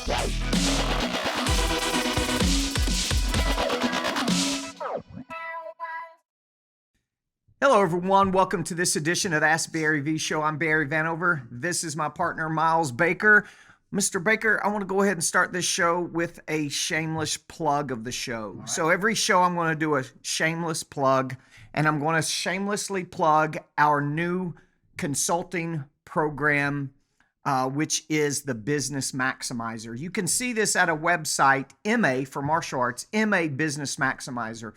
Hello, everyone. Welcome to this edition of the Ask Barry V Show. I'm Barry Vanover. This is my partner, Miles Baker. Mr. Baker, I want to go ahead and start this show with a shameless plug of the show. Right. So every show I'm going to do a shameless plug, and I'm going to shamelessly plug our new consulting program, which is the Business Maximizer. You can see this at a website, MA for martial arts, MA Business Maximizer.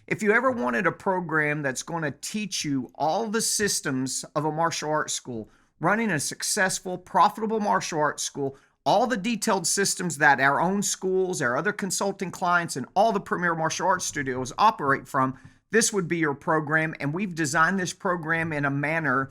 If you ever wanted a program that's going to teach you all the systems of a martial arts school, running a successful, profitable martial arts school, all the detailed systems that our own schools, our other consulting clients, and all the premier martial arts studios operate from, this would be your program. And we've designed this program in a manner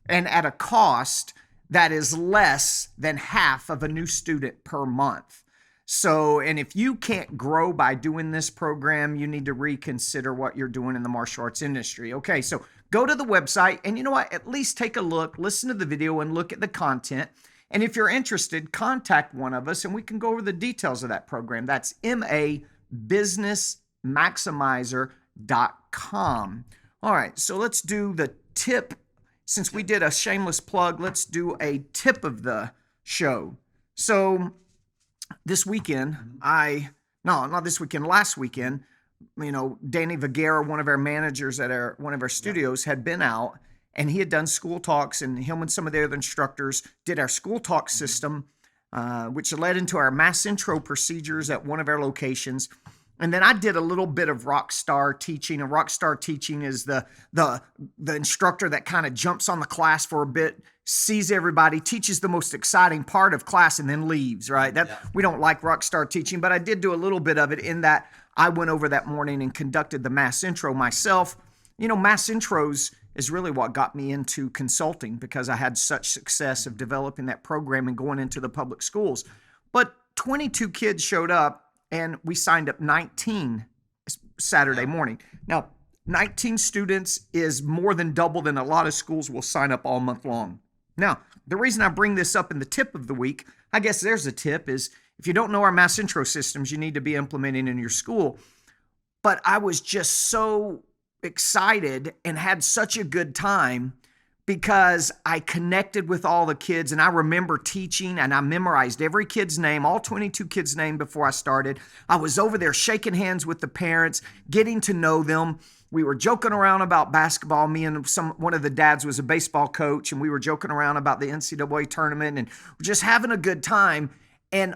and at a cost that is less than half of a new student per month. So, and if you can't grow by doing this program, you need to reconsider what you're doing in the martial arts industry. Okay, so go to the website and you know what? At least take a look, listen to the video and look at the content. And if you're interested, contact one of us and we can go over the details of that program. That's mabusinessmaximizer.com. All right, so let's do the tip. Since we did a shameless plug, let's do a tip of the show. So, this weekend, last weekend, Danny Vergara, one of our managers at one of our studios, had been out and he had done school talks, and him and some of the other instructors did our school talk system, which led into our mass intro procedures at one of our locations. And then I did a little bit of rockstar teaching. And rockstar teaching is the instructor that kind of jumps on the class for a bit, sees everybody, teaches the most exciting part of class, and then leaves, right? We don't like rockstar teaching, but I did do a little bit of it in that I went over that morning and conducted the mass intro myself. Mass intros is really what got me into consulting because I had such success of developing that program and going into the public schools. But 22 kids showed up, and we signed up 19 Saturday morning. Now, 19 students is more than double than a lot of schools will sign up all month long. Now, the reason I bring this up in the tip of the week, I guess there's a tip, is if you don't know our mass intro systems, you need to be implementing in your school. But I was just so excited and had such a good time because I connected with all the kids, and I remember teaching, and I memorized every kid's name, all 22 kids' name before I started. I was over there shaking hands with the parents, getting to know them. We were joking around about basketball. Me and one of the dads was a baseball coach, and we were joking around about the NCAA tournament and just having a good time. And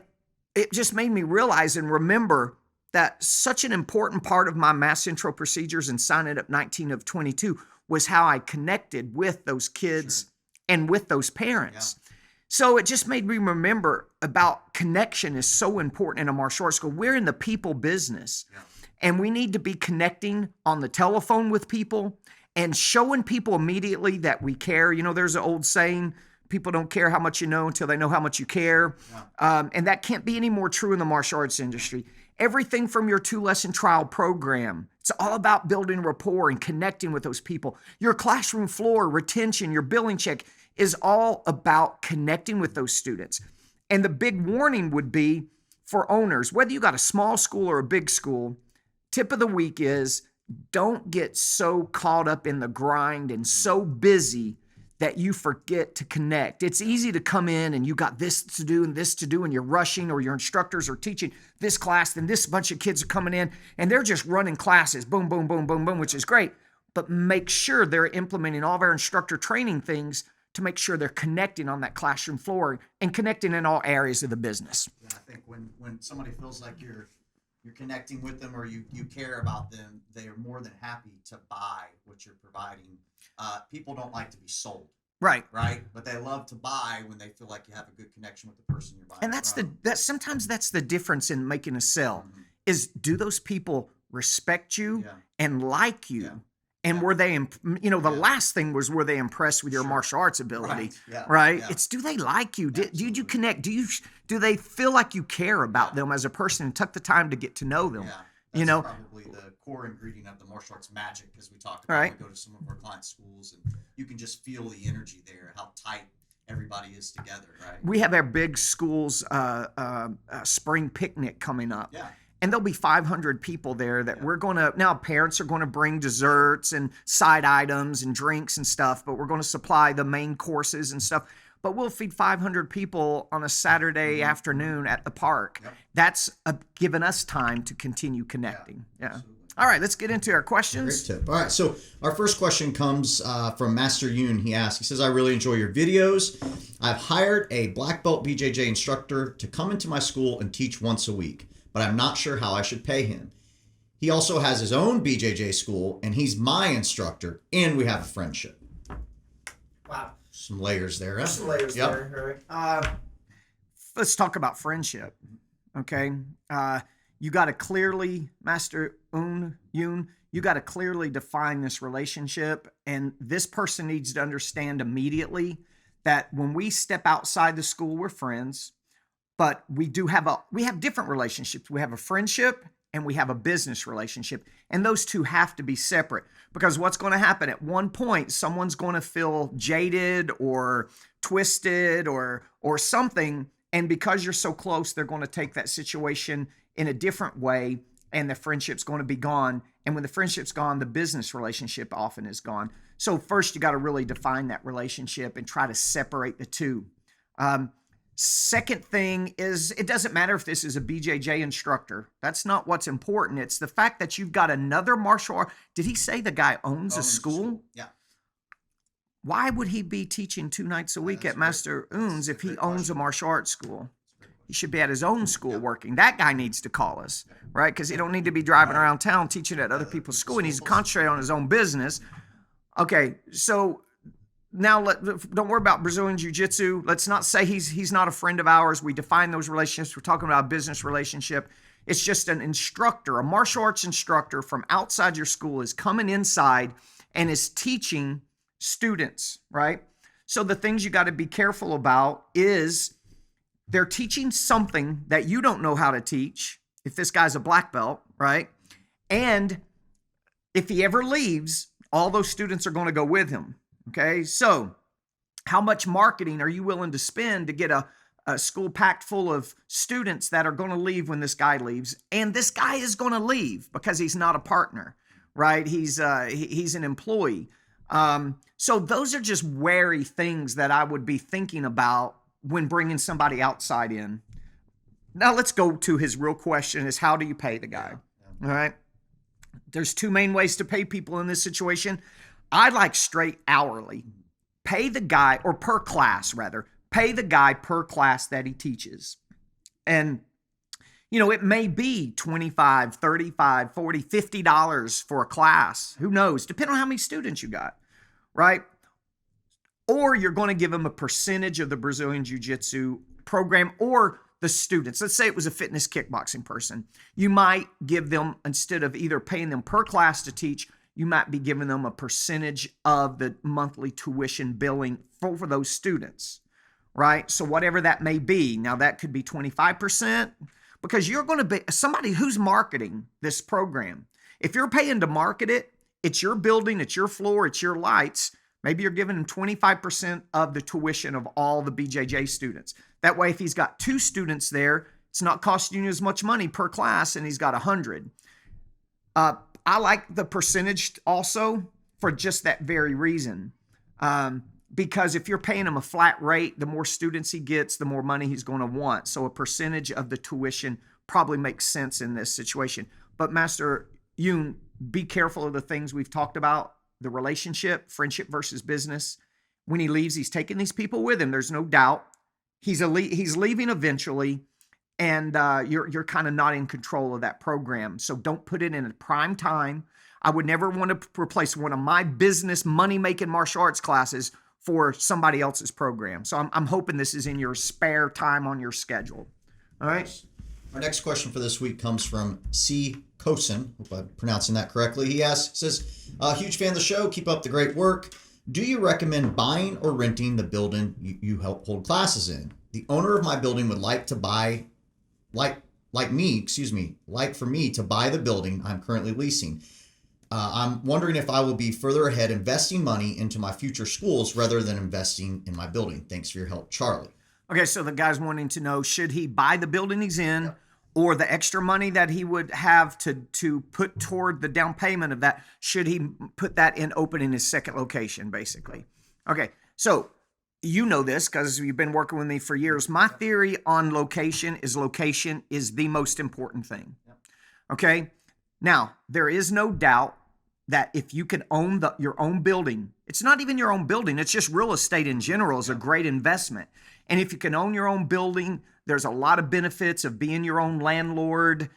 it just made me realize and remember that such an important part of my mass intro procedures and signing up 19 of 22 was how I connected with those kids and with those parents. Yeah. So it just made me remember about connection is so important in a martial arts school. We're in the people business, and we need to be connecting on the telephone with people and showing people immediately that we care. There's an old saying, people don't care how much you know until they know how much you care. Yeah. And that can't be any more true in the martial arts industry. Everything from your 2-lesson trial program, it's all about building rapport and connecting with those people. Your classroom floor, retention, your billing check is all about connecting with those students. And the big warning would be for owners, whether you got a small school or a big school, tip of the week is don't get so caught up in the grind and so busy that you forget to connect. It's easy to come in and you got this to do and this to do, and you're rushing, or your instructors are teaching this class, then this bunch of kids are coming in and they're just running classes, boom, boom, boom, boom, boom, which is great. But make sure they're implementing all of our instructor training things to make sure they're connecting on that classroom floor and connecting in all areas of the business. Yeah, I think when somebody feels like you're connecting with them or you care about them, they are more than happy to buy what you're providing. People don't like to be sold. Right. But they love to buy when they feel like you have a good connection with the person you're buying. And sometimes that's the difference in making a sale, is do those people respect you and like you? Yeah. And were they, last thing was, were they impressed with your martial arts ability? Right. Yeah. It's, do they like you? Did you connect? Do they feel like you care about them as a person and took the time to get to know them? Yeah. That's probably the core ingredient of the martial arts magic, because we talked about we go to some of our client schools and you can just feel the energy there, how tight everybody is together, right? We have our big schools spring picnic coming up. Yeah. And there'll be 500 people there that Yeah. we're going to, now parents are going to bring desserts and side items and drinks and stuff, but we're going to supply the main courses and stuff. But we'll feed 500 people on a Saturday afternoon at the park. Yep. That's given us time to continue connecting. Yeah. Absolutely. All right, let's get into our Great questions. tip. All right, so our first question comes from Master Yoon. He asks, he says, I really enjoy your videos. I've hired a black belt BJJ instructor to come into my school and teach once a week, but I'm not sure how I should pay him. He also has his own BJJ school, and he's my instructor, and we have a friendship. Wow. Some layers there, huh? Some layers Yep. there. Right. Let's talk about friendship. Okay. You got to clearly, Master Yoon, you got to clearly define this relationship. And this person needs to understand immediately that when we step outside the school, we're friends, but we have different relationships. We have a friendship and we have a business relationship. And those two have to be separate, because what's going to happen at one point, someone's going to feel jaded or twisted or something. And because you're so close, they're going to take that situation in a different way, and the friendship's going to be gone. And when the friendship's gone, the business relationship often is gone. So first, you got to really define that relationship and try to separate the two. Second thing is, it doesn't matter if this is a BJJ instructor. That's not what's important. It's the fact that you've got another martial art. Did he say the guy owns a school? Yeah. Why would he be teaching 2 nights a week at Master Yoon's if he owns a martial arts school? He should be at his own school working. That guy needs to call us, right? Because he don't need to be driving around town teaching at other people's school. He needs to concentrate on his own business. Okay, so now don't worry about Brazilian Jiu-Jitsu. Let's not say he's not a friend of ours. We define those relationships. We're talking about a business relationship. It's just an instructor, a martial arts instructor from outside your school is coming inside and is teaching students, right? So the things you got to be careful about is they're teaching something that you don't know how to teach, if this guy's a black belt, right? And if he ever leaves, all those students are going to go with him, okay? So how much marketing are you willing to spend to get a school packed full of students that are going to leave when this guy leaves? And this guy is going to leave because he's not a partner, right? He's an employee. So those are just wary things that I would be thinking about when bringing somebody outside in. Now let's go to his real question, is how do you pay the guy? All right. There's 2 main ways to pay people in this situation. I like straight hourly. Pay the guy, or per class rather, pay the guy per class that he teaches. And it may be $25, $35, $40, $50 for a class. Who knows? Depending on how many students you got, right? Or you're going to give them a percentage of the Brazilian Jiu-Jitsu program or the students. Let's say it was a fitness kickboxing person. You might give them, instead of either paying them per class to teach, you might be giving them a percentage of the monthly tuition billing for those students, right? So whatever that may be. Now that could be 25%, because you're going to be somebody who's marketing this program. If you're paying to market it, it's your building, it's your floor, it's your lights. Maybe you're giving him 25% of the tuition of all the BJJ students. That way, if he's got 2 students there, it's not costing you as much money per class, and he's got 100. I like the percentage also for just that very reason. Because if you're paying him a flat rate, the more students he gets, the more money he's going to want. So a percentage of the tuition probably makes sense in this situation. But Master Yoon, be careful of the things we've talked about. The relationship, friendship versus business. When he leaves, he's taking these people with him. There's no doubt. He's leaving eventually, and you're kind of not in control of that program. So don't put it in a prime time. I would never want to replace one of my business money-making martial arts classes for somebody else's program. So I'm hoping this is in your spare time on your schedule. All right. Our next question for this week comes from C. Kosen. Hope I'm pronouncing that correctly. He says, huge fan of the show. Keep up the great work. Do you recommend buying or renting the building you help hold classes in? The owner of my building would like for me to buy the building I'm currently leasing. I'm wondering if I will be further ahead investing money into my future schools rather than investing in my building. Thanks for your help, Charlie. Okay, so the guy's wanting to know, should he buy the building he's in, or the extra money that he would have to put toward the down payment of that, should he put that in opening his second location, basically? Okay, so you know this because you've been working with me for years. My theory on location is the most important thing. Okay, now there is no doubt that if you can own your own building, it's not even your own building, it's just real estate in general is a great investment. And if you can own your own building, there's a lot of benefits of being your own landlord,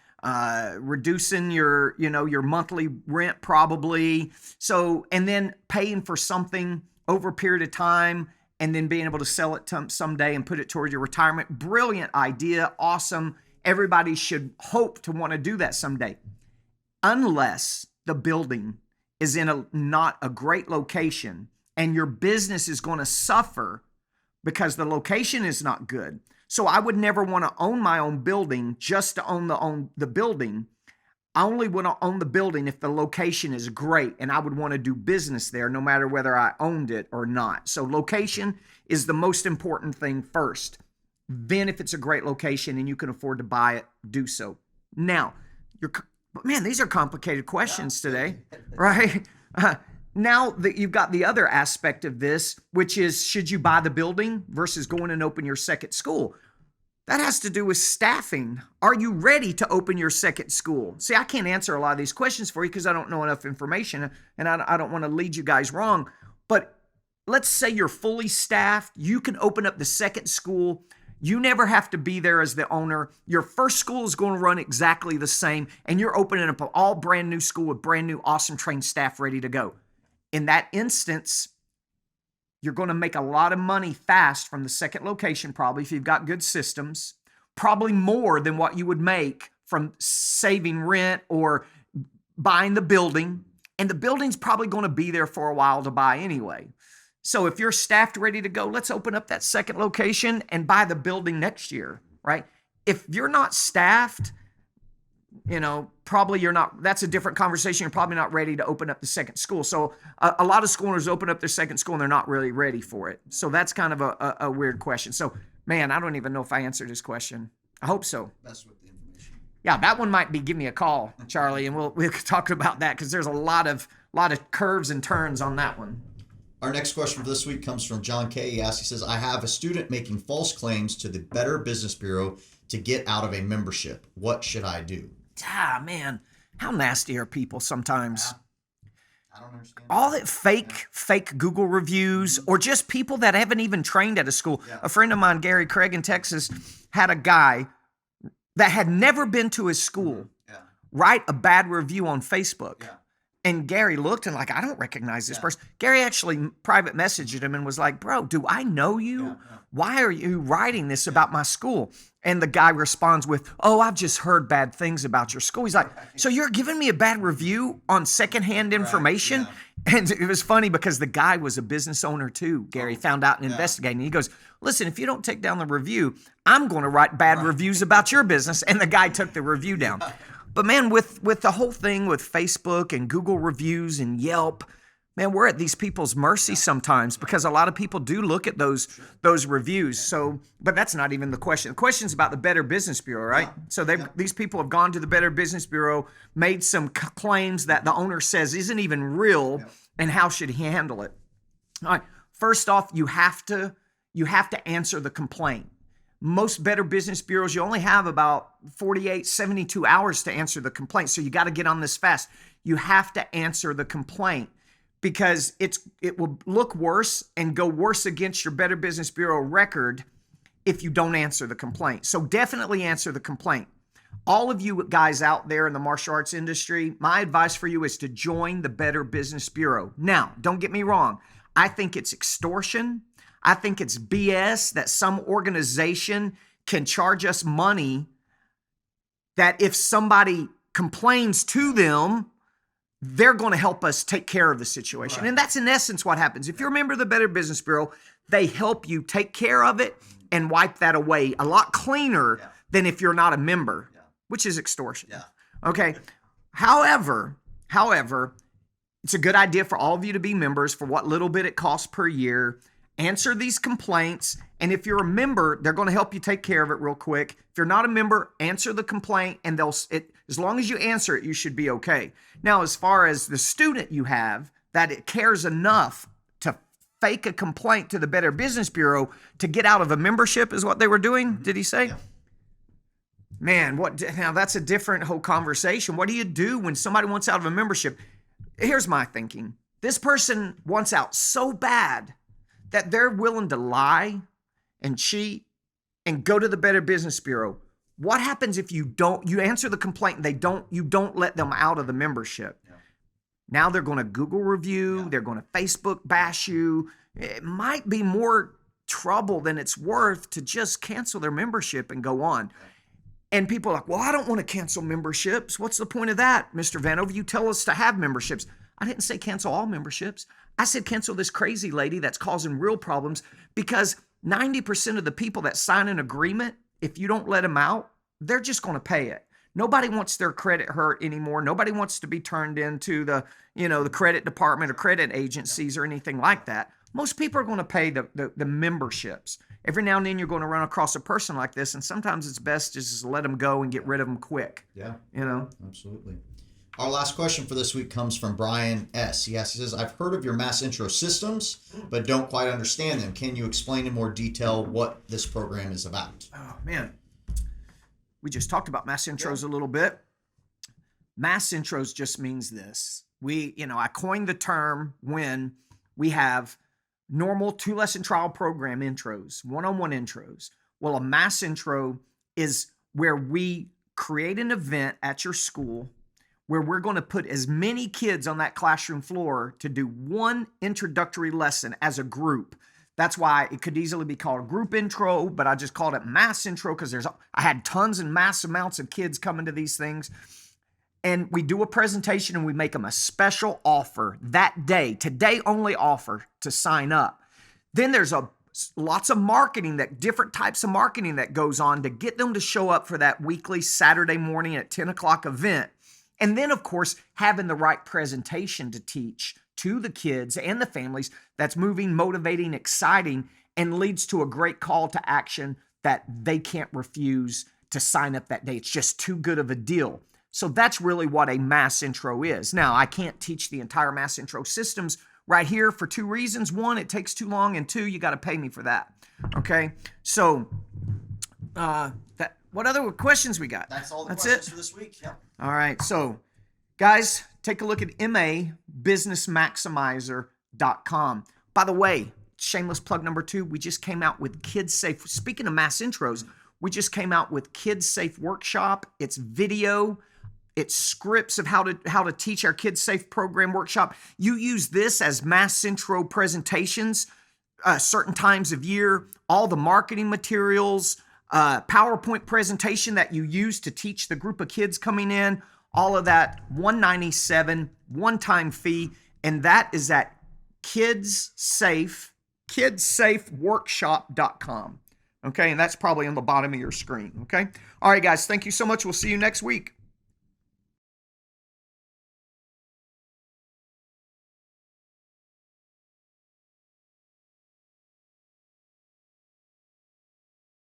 reducing your monthly rent probably. So, and then paying for something over a period of time and then being able to sell it someday and put it toward your retirement. Brilliant idea. Awesome. Everybody should hope to want to do that someday. Unless the building is in not a great location and your business is going to suffer because the location is not good. So I would never want to own my own building just to own the building. I only want to own the building if the location is great and I would want to do business there no matter whether I owned it or not. So location is the most important thing first. Then if it's a great location and you can afford to buy it, do so. Now, man, these are complicated questions today, right? Now that you've got the other aspect of this, which is, should you buy the building versus going and open your second school? That has to do with staffing. Are you ready to open your second school? See, I can't answer a lot of these questions for you because I don't know enough information and I don't want to lead you guys wrong. But let's say you're fully staffed. You can open up the second school. You never have to be there as the owner. Your first school is going to run exactly the same, and you're opening up an all brand new school with brand new, awesome trained staff ready to go. In that instance, you're going to make a lot of money fast from the second location, probably if you've got good systems, probably more than what you would make from saving rent or buying the building. And the building's probably going to be there for a while to buy anyway. So if you're staffed, ready to go, let's open up that second location and buy the building next year, right? If you're not staffed, probably you're not, that's a different conversation. You're probably not ready to open up the second school. So a lot of school owners open up their second school and they're not really ready for it. So that's kind of a weird question. So, man, I don't even know if I answered this question. I hope so. Best with the information. Yeah, that one might be, give me a call, Charlie, and we'll talk about that because there's a lot of curves and turns on that one. Our next question for this week comes from John K. He says, I have a student making false claims to the Better Business Bureau to get out of a membership. What should I do? Man, how nasty are people sometimes? I don't understand. All that fake Google reviews or just people that haven't even trained at a school. Yeah. A friend of mine, Gary Craig in Texas, had a guy that had never been to his school write a bad review on Facebook. Yeah. And Gary looked and I don't recognize this person. Gary actually private messaged him and was like, bro, do I know you? Yeah. Why are you writing this about my school? And the guy responds with, oh, I've just heard bad things about your school. He's like, so you're giving me a bad review on secondhand information? Yeah. And it was funny because the guy was a business owner too. Gary found out and investigated. And he goes, listen, if you don't take down the review, I'm going to write bad reviews about your business. And the guy took the review down. But man, with the whole thing with Facebook and Google reviews and Yelp, man, we're at these people's mercy sometimes because a lot of people do look at those reviews. So, but that's not even the question. The question's about the Better Business Bureau, right? So these people have gone to the Better Business Bureau, made some claims that the owner says isn't even real, and how should he handle it? All right. First off, you have to answer the complaint. Most Better Business Bureaus, you only have about 48, 72 hours to answer the complaint. So you got to get on this fast. You have to answer the complaint because it will look worse and go worse against your Better Business Bureau record if you don't answer the complaint. So definitely answer the complaint. All of you guys out there in the martial arts industry, my advice for you is to join the Better Business Bureau. Now, don't get me wrong. I think it's extortion. I think it's BS that some organization can charge us money that if somebody complains to them, they're going to help us take care of the situation. Right. And that's in essence what happens. If you're a member of the Better Business Bureau, they help you take care of it and wipe that away a lot cleaner than if you're not a member, which is extortion. Yeah. Okay. However, It's a good idea for all of you to be members for what little bit it costs per year. Answer these complaints. And if you're a member, they're going to help you take care of it real quick. If you're not a member, answer the complaint, and as long as you answer it, you should be okay. Now, as far as the student you have that it cares enough to fake a complaint to the Better Business Bureau to get out of a membership is what they were doing, did he say? Yeah. Man, now that's a different whole conversation. What do you do when somebody wants out of a membership? Here's my thinking. This person wants out so bad that they're willing to lie and cheat and go to the Better Business Bureau. What happens if you answer the complaint and you don't let them out of the membership? Yeah. Now they're going to Google review, Yeah. they're going to Facebook bash you. It might be more trouble than it's worth to just cancel their membership and go on. And people are like, well, I don't want to cancel memberships. What's the point of that, Mr. Vanover? You tell us to have memberships. I didn't say cancel all memberships. I said cancel this crazy lady that's causing real problems, because 90% of the people that sign an agreement, if you don't let them out, they're just going to pay it. Nobody wants their credit hurt anymore. Nobody wants to be turned into the credit department or credit agencies or anything like that. Most people are going to pay the memberships. Every now and then you're going to run across a person like this, and sometimes it's best just to let them go and get rid of them quick. Yeah. Absolutely. Our last question for this week comes from Brian S. He says, I've heard of your mass intro systems, but don't quite understand them. Can you explain in more detail what this program is about? Oh, man. We just talked about mass intros a little bit. Mass intros just means this. I coined the term when we have normal 2-lesson trial program intros, one-on-one intros. Well, a mass intro is where we create an event at your school where we're going to put as many kids on that classroom floor to do one introductory lesson as a group. That's why it could easily be called a group intro, but I just called it mass intro because I had tons and mass amounts of kids coming to these things. And we do a presentation and we make them a special offer that day, today only offer to sign up. Then there's lots of marketing, different types of marketing that goes on to get them to show up for that weekly Saturday morning at 10 o'clock event. And then, of course, having the right presentation to teach to the kids and the families that's moving, motivating, exciting, and leads to a great call to action that they can't refuse to sign up that day. It's just too good of a deal. So that's really what a mass intro is. Now, I can't teach the entire mass intro systems right here for 2 reasons. 1, it takes too long, and 2, you got to pay me for that. Okay? So, what other questions we got? That's all the That's questions it? for this week. Yep. All right. So, guys, take a look at mabusinessmaximizer.com. By the way, shameless plug number 2, we just came out with Kids Safe. Speaking of mass intros, we just came out with Kids Safe Workshop. It's video. It's scripts of how to teach our Kids Safe program workshop. You use this as mass intro presentations, certain times of year, all the marketing materials, PowerPoint presentation that you use to teach the group of kids coming in, all of that, $197, one-time fee, and that is at kidsafeworkshop.com. Okay, and that's probably on the bottom of your screen. Okay, all right, guys, thank you so much. We'll see you next week.